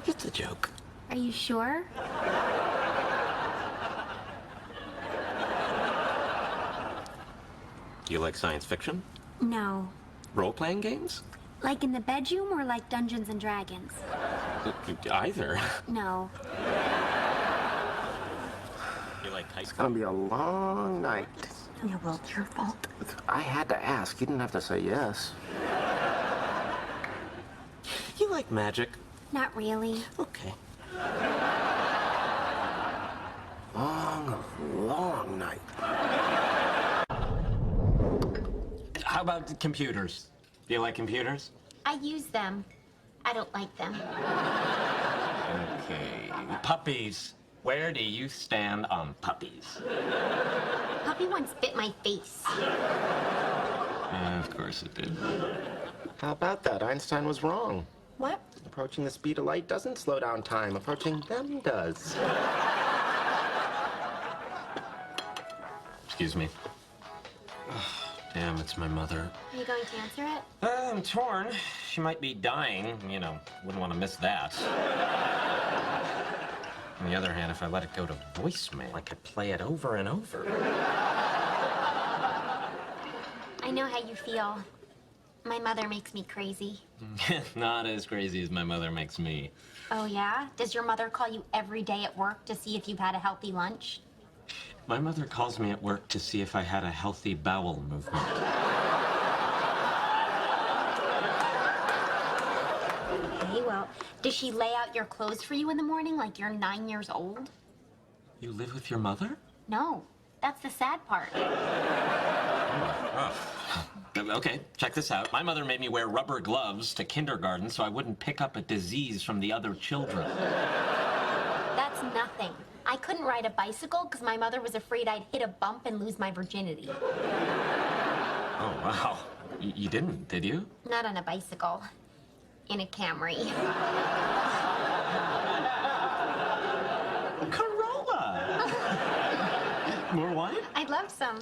It's a joke. Are you sure? Do you like science fiction? No. Role-playing games? Like in the bedroom or like Dungeons and Dragons? Either. No. You like high It's school? gonna be a long night. Yeah, well, it's your fault. I had to ask. You didn't have to say yes. You like magic? Not really. Okay. Long night. How about computers? Do you like computers? I use them. I don't like them. Okay. Puppies. Where do you stand on puppies? Puppy once bit my face. Of course it did. How about that? Einstein was wrong. What? Approaching the speed of light doesn't slow down time. Approaching them does. Excuse me. Damn, it's my mother. Are you going to answer it? I'm torn. She might be dying. You know, wouldn't want to miss that. On the other hand, if I let it go to voicemail, I could play it over and over. I know how you feel. My mother makes me crazy. Not as crazy as my mother makes me. Oh, yeah? Does your mother call you every day at work to see if you've had a healthy lunch? My mother calls me at work to see if I had a healthy bowel movement. Okay, well, does she lay out your clothes for you in the morning like you're 9 years old? You live with your mother? No, that's the sad part. Oh. Okay, check this out. My mother made me wear rubber gloves to kindergarten so I wouldn't pick up a disease from the other children. That's nothing. I couldn't ride a bicycle because my mother was afraid I'd hit a bump and lose my virginity. Oh, wow. You didn't, did you? Not on a bicycle. In a Camry. Corolla! More wine? I'd love some.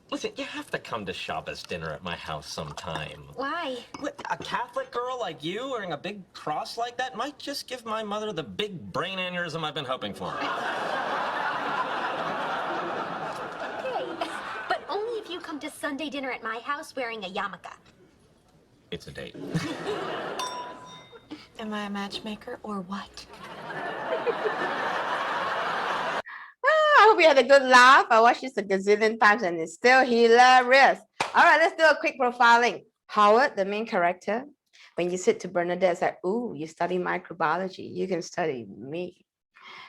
Listen, you have to come to Shabbos dinner at my house sometime. Why? What, a Catholic girl like you wearing a big cross like that might just give my mother the big brain aneurysm I've been hoping for. Okay, but only if you come to Sunday dinner at my house wearing a yarmulke. It's a date. Am I a matchmaker or what? I hope you had a good laugh. I watched this a gazillion times and it's still hilarious. All right, let's do a quick profiling. Howard, the main character, when you sit to Bernadette, it's like, ooh, you study microbiology. You can study me.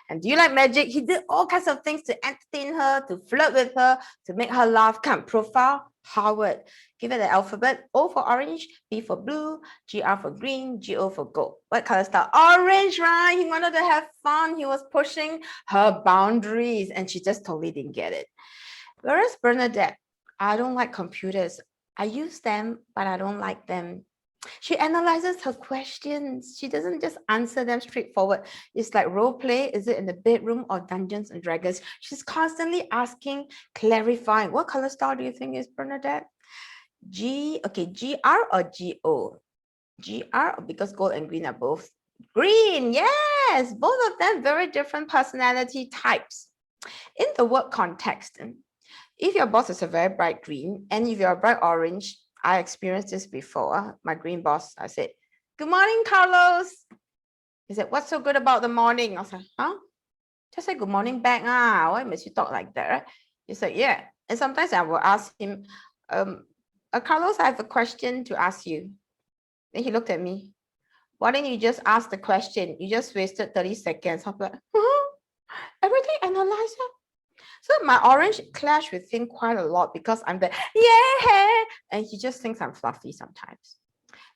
And do you like magic? He did all kinds of things to entertain her, to flirt with her, to make her laugh. Come, profile Howard. Give it the alphabet. O for orange, B for blue, GR for green, GO for gold. What color star? Orange, right? He wanted to have fun. He was pushing her boundaries and she just totally didn't get it. Whereas Bernadette, I don't like computers. I use them, but I don't like them. She analyzes her questions. She doesn't just answer them straightforward. It's like role play. Is it in the bedroom or Dungeons and Dragons? She's constantly asking, clarifying. What color star do you think is Bernadette? GR or GO? GR, because gold and green are both green. Yes, both of them very different personality types. In the work context, if your boss is a very bright green and if you're a bright orange, I experienced this before. My green boss, I said, "Good morning, Carlos." He said, "What's so good about the morning?" I was like, "Huh? Just say good morning back. Why must you talk like that?" He said, "Yeah." And sometimes I will ask him, "Carlos, I have a question to ask you." Then he looked at me. "Why didn't you just ask the question? You just wasted 30 seconds. I'm like, everything analyzer. So my orange clashed with him quite a lot because I'm the yeah, and he just thinks I'm fluffy sometimes.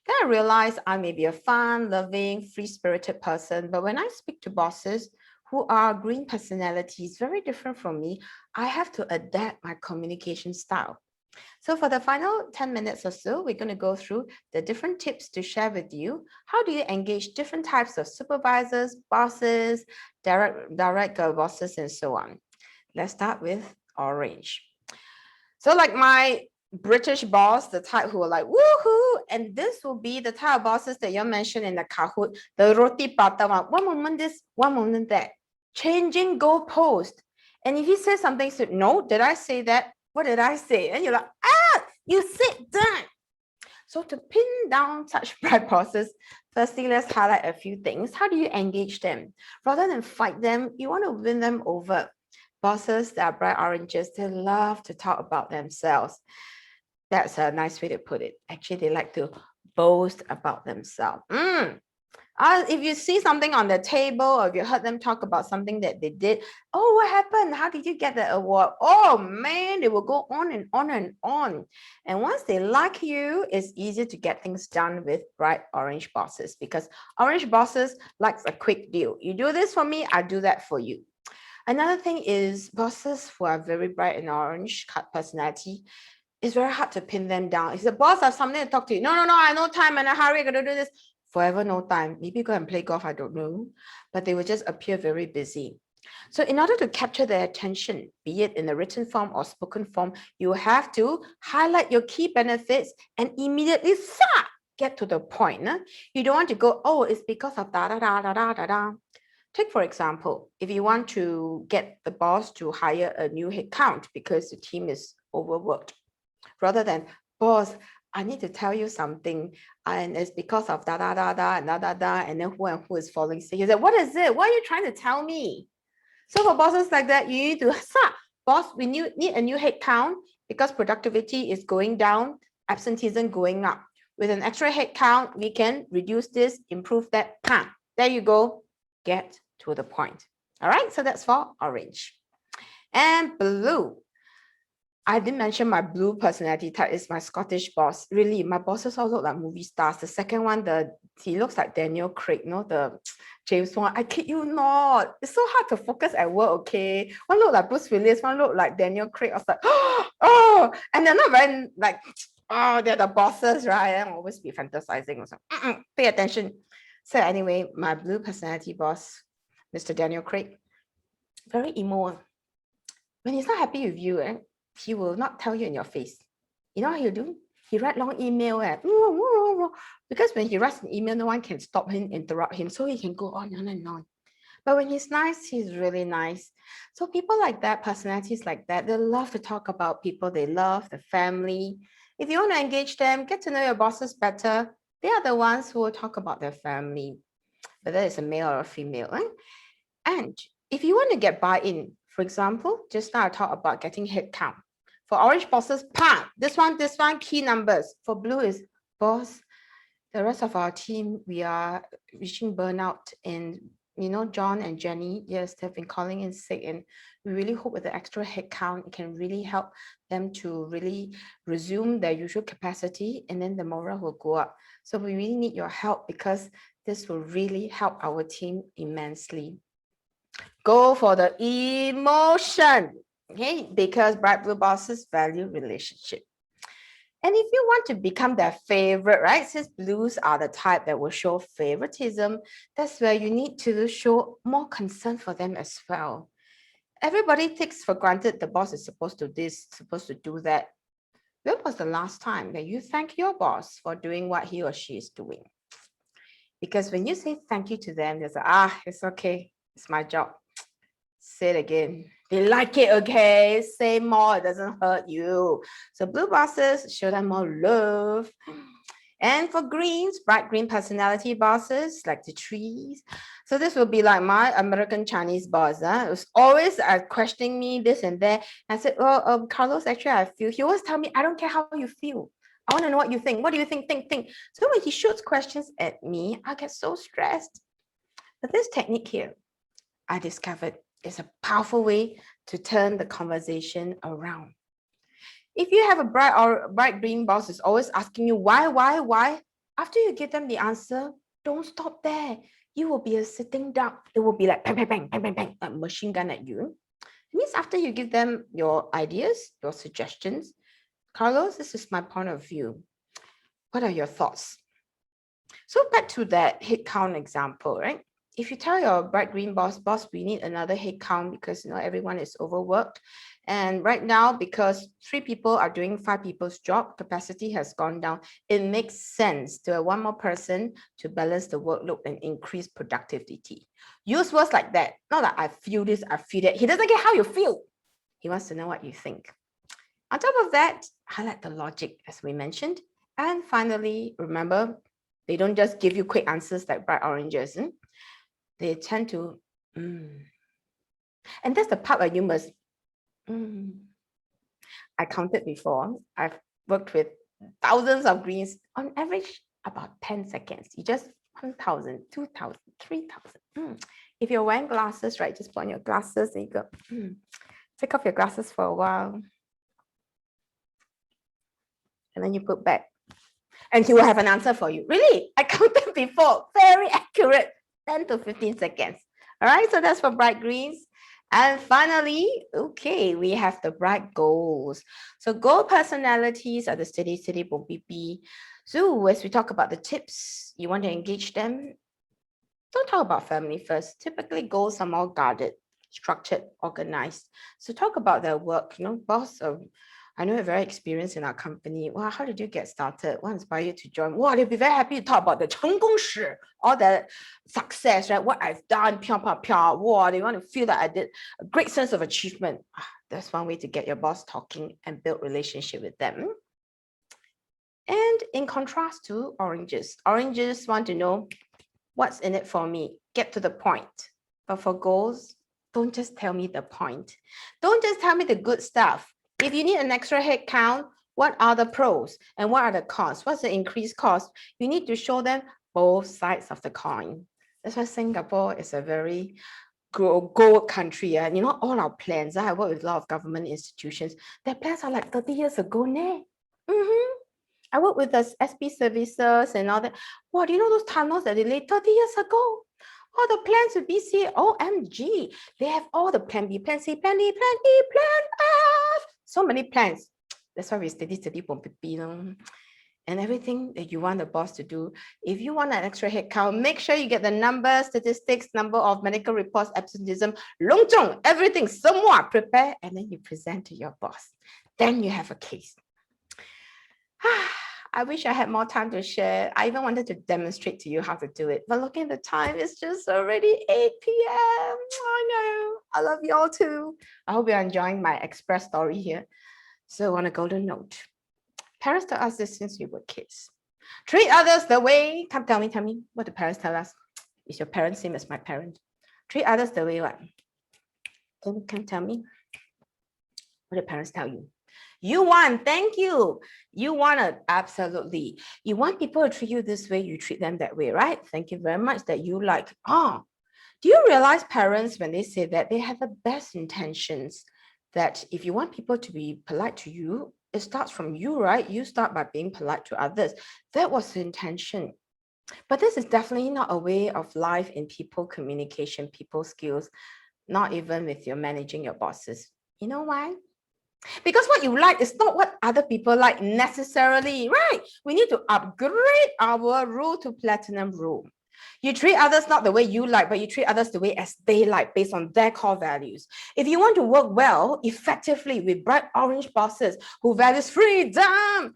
Then I realized I may be a fun, loving, free-spirited person, but when I speak to bosses who are green personalities, very different from me, I have to adapt my communication style. So for the final 10 minutes or so, we're going to go through the different tips to share with you. How do you engage different types of supervisors, bosses, direct bosses, and so on. Let's start with orange. So like my British boss, the type who are like, woohoo, and this will be the type of bosses that you mentioned in the Kahoot, the roti prata one moment this, one moment that, changing goalpost. And if he says something, so no, did I say that? What did I say? And you're like, you said that. So to pin down such bright bosses, firstly, let's highlight a few things. How do you engage them? Rather than fight them, you want to win them over. Bosses that are bright oranges, they love to talk about themselves. That's a nice way to put it. Actually, they like to boast about themselves. If you see something on the table or if you heard them talk about something that they did, oh, what happened? How did you get the award? Oh man, they will go on and on and on. And once they like you, it's easier to get things done with bright orange bosses because orange bosses likes a quick deal. You do this for me, I do that for you. Another thing is bosses who are very bright and orange personality, it's very hard to pin them down. If the boss has something to talk to you, no, I have no time, in a hurry, I gotta do this. Forever no time. Maybe go and play golf, I don't know. But they will just appear very busy. So in order to capture their attention, be it in a written form or spoken form, you have to highlight your key benefits and immediately get to the point. You don't want to go, oh, it's because of da da da da da da da. Take, for example, if you want to get the boss to hire a new headcount because the team is overworked, rather than, boss, I need to tell you something, and it's because of da da da da and da da da, and then who is falling sick. He said, what is it? What are you trying to tell me? So for bosses like that, you need to, boss, we need a new headcount because productivity is going down, absenteeism going up. With an extra headcount, we can reduce this, improve that. There you go. Get to the point. All right, so that's for orange. And blue. I didn't mention my blue personality type is my Scottish boss. Really, my bosses all look like movie stars. The second one, he looks like Daniel Craig, the James Bond. I kid you not. It's so hard to focus at work, okay? One look like Bruce Willis, one look like Daniel Craig. I was like, oh, and they're not very like, oh, they're the bosses, right? I'll always be fantasizing. Also, pay attention. So anyway, my blue personality boss, Mr. Daniel Craig, very emo. When he's not happy with you, he will not tell you in your face. You know how you do? He write long email because when he writes an email, no one can stop him, interrupt him, so he can go on and on. But when he's nice, he's really nice. So people like that, personalities like that, they love to talk about people they love, the family. If you want to engage them, get to know your bosses better. They are the ones who will talk about their family, whether it's a male or a female. And if you want to get buy-in, for example, just now I talked about getting headcount. For orange bosses, this one, key numbers. For blue is, boss, the rest of our team, we are reaching burnout and you know, John and Jenny, yes, they've been calling in sick, and we really hope with the extra headcount, it can really help them to really resume their usual capacity, and then the morale will go up. So we really need your help, because this will really help our team immensely. Go for the emotion, okay? Because bright blue bosses value relationship. And if you want to become their favorite, right? Since blues are the type that will show favoritism, that's where you need to show more concern for them as well. Everybody takes for granted the boss is supposed to do this, supposed to do that. When was the last time that you thank your boss for doing what he or she is doing? Because when you say thank you to them, there's it's okay, it's my job. Say it again. They like it, okay? Say more, it doesn't hurt you. So blue bosses, show them more love. And for greens, bright green personality bosses, like the trees. So this will be like my American Chinese boss. It was always questioning me this and that. I said, well, Carlos, actually, I feel. He always tell me, I don't care how you feel. I want to know what you think. What do you think? Think. So when he shoots questions at me, I get so stressed. But this technique here, I discovered, is a powerful way to turn the conversation around. If you have a bright green boss is always asking you why, after you give them the answer, don't stop there. You will be a sitting duck. It will be like bang, bang, bang, bang, bang, bang, a machine gun at you. It means after you give them your ideas, your suggestions, Carlos, this is my point of view. What are your thoughts? So back to that head count example, right? If you tell your bright green boss, we need another head count because everyone is overworked. And right now, because 3 people are doing 5 people's job, capacity has gone down. It makes sense to have 1 more person to balance the workload and increase productivity. Use words like that. Not that I feel this, I feel that. He doesn't care how you feel. He wants to know what you think. On top of that, highlight the logic, as we mentioned. And finally, remember, they don't just give you quick answers like bright oranges. They tend to, And that's the part where you must, I counted before. I've worked with thousands of greens, on average, about 10 seconds. You just 1,000, 2,000, 3,000. If you're wearing glasses, right, just put on your glasses and you go, take off your glasses for a while. And then you put back. And he will have an answer for you. Really, I counted before, very accurate. 10 to 15 seconds. All right, so that's for bright greens. And finally, okay, we have the bright golds. So gold personalities are the steady, 𝗟𝗶𝗸𝗲𝗶. So as we talk about the tips, you want to engage them, don't talk about family first. Typically, golds are more guarded, structured, organized. So talk about their work, boss, I know you're very experienced in our company. Wow, how did you get started? What inspired you to join? Wow, they'll be very happy to talk about the 成功史, all the success, right? What I've done, wow, they want to feel that I did a great sense of achievement. That's one way to get your boss talking and build relationship with them. And in contrast to oranges want to know what's in it for me. Get to the point. But for golds, don't just tell me the point. Don't just tell me the good stuff. If you need an extra head count, what are the pros and what are the cons? What's the increased cost? You need to show them both sides of the coin. That's why Singapore is a very gold country. And all our plans, I work with a lot of government institutions. Their plans are like 30 years ago. I work with the SP services and all that. Wow, do you know those tunnels that they laid 30 years ago? All the plans with BC, OMG. They have all the plan B, plan C, plan D, plan E, plan F. So many plans. That's why we study 𝗟𝗶𝗸𝗲𝗲. And everything that you want the boss to do. If you want an extra head count, make sure you get the numbers, statistics, number of medical reports, absenteeism, 隆重, everything, semua, prepare, and then you present to your boss. Then you have a case. I wish I had more time to share. I even wanted to demonstrate to you how to do it. But looking at the time, it's just already 8 p.m. I know. I love you all too. I hope you're enjoying my express story here. So on a golden note, parents tell us this since we were kids. Treat others the way, come tell me what the parents tell us. Is your parent same as my parent? Treat others the way what? Can tell me what the parents tell you. You want, thank you. You want it, absolutely. You want people to treat you this way, you treat them that way, right? Thank you very much that you like. Do you realize parents, when they say that, they have the best intentions, that if you want people to be polite to you, it starts from you, right? You start by being polite to others. That was the intention. But this is definitely not a way of life in people communication, people skills, not even with your managing your bosses. You know why? Because what you like is not what other people like necessarily, right? We need to upgrade our rule to platinum rule. You treat others not the way you like, but you treat others the way as they like, based on their core values. If you want to work well, effectively with bright orange bosses who values freedom,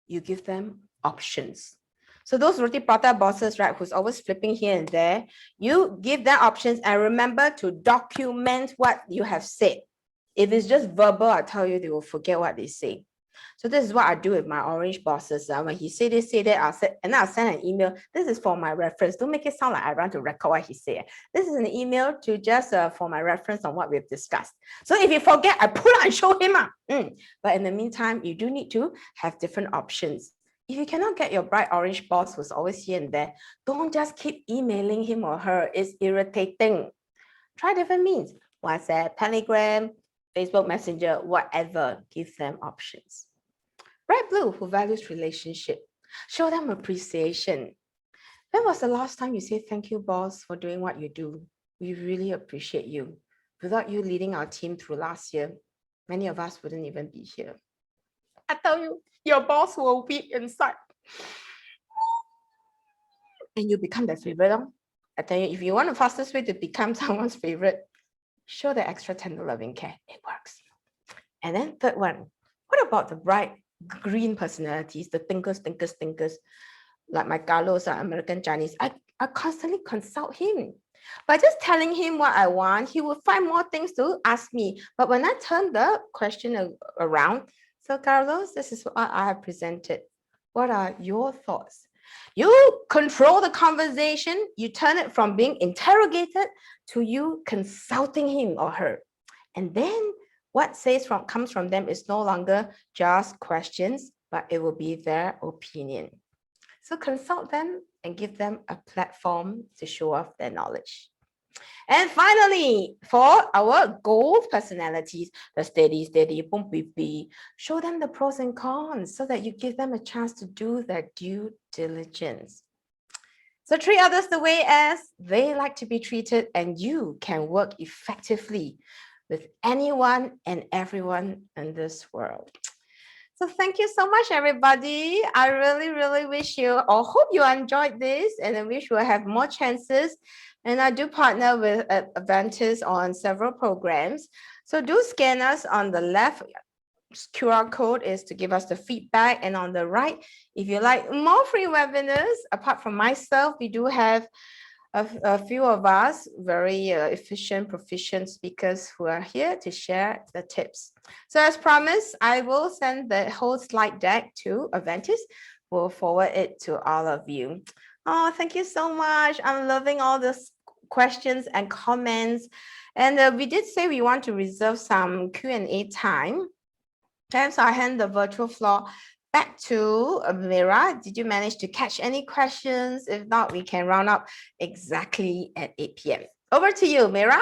you give them options. So those roti prata bosses, right, who's always flipping here and there, you give them options and remember to document what you have said. If it's just verbal, I tell you, they will forget what they say. So this is what I do with my orange bosses. When he say this, say that, I'll send an email. This is for my reference. Don't make it sound like I want to record what he said. This is an email to just for my reference on what we've discussed. So if you forget, I pull out and show him. But in the meantime, you do need to have different options. If you cannot get your bright orange boss who's always here and there, don't just keep emailing him or her. It's irritating. Try different means. WhatsApp, Telegram, Facebook Messenger, whatever. Give them options. Bright blue, who values relationship. Show them appreciation. When was the last time you said thank you, boss, for doing what you do? We really appreciate you. Without you leading our team through last year, many of us wouldn't even be here. I tell you, your boss will weep inside. And you become their favorite. I tell you, if you want the fastest way to become someone's favorite, show the extra tender loving care. It works. And then third one, what about the bright green personalities, the thinkers, like my Carlos, American Chinese? I constantly consult him. By just telling him what I want, he will find more things to ask me. But when I turn the question around, so Carlos, this is what I have presented. What are your thoughts? You control the conversation. You turn it from being interrogated to you consulting him or her. And then what comes from them is no longer just questions, but it will be their opinion. So consult them and give them a platform to show off their knowledge. And finally, for our gold personalities, the steady, boom, beep, show them the pros and cons so that you give them a chance to do their due diligence. So treat others the way as they like to be treated, and you can work effectively with anyone and everyone in this world. So thank you so much, everybody. I really wish you, or hope you enjoyed this, and I wish we'll have more chances. And I do partner with Aventis on several programs. So do scan us. On the left QR code is to give us the feedback. And on the right, if you like more free webinars, apart from myself, we do have a few of us, very efficient, proficient speakers who are here to share the tips. So as promised, I will send the whole slide deck to Aventis. We'll forward it to all of you. Oh, thank you so much. I'm loving all the questions and comments. And we did say we want to reserve some Q&A time. Okay, so I hand the virtual floor back to Mira. Did you manage to catch any questions? If not, we can round up exactly at 8 p.m. Over to you, Mira.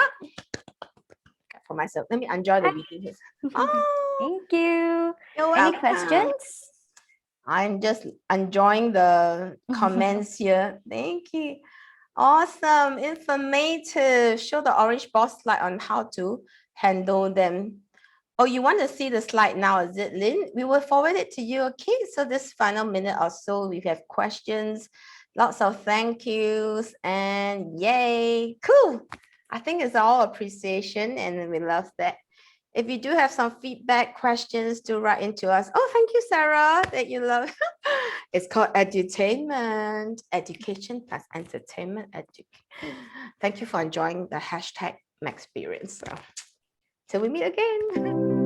For myself, let me enjoy the video. Oh, thank you. Any questions? I'm just enjoying the comments here. Thank you. Awesome, informative. Show the orange boss slide on how to handle them. Oh, you want to see the slide now, is it, Lynn? We will forward it to you, okay? So this final minute or so, we have questions, lots of thank yous, and yay, cool. I think it's all appreciation, and we love that. If you do have some feedback, questions, do write into us. Oh, thank you, Sarah, that you love. It's called edutainment, education plus entertainment. Thank you for enjoying the hashtag Maxperience. So, till we meet again.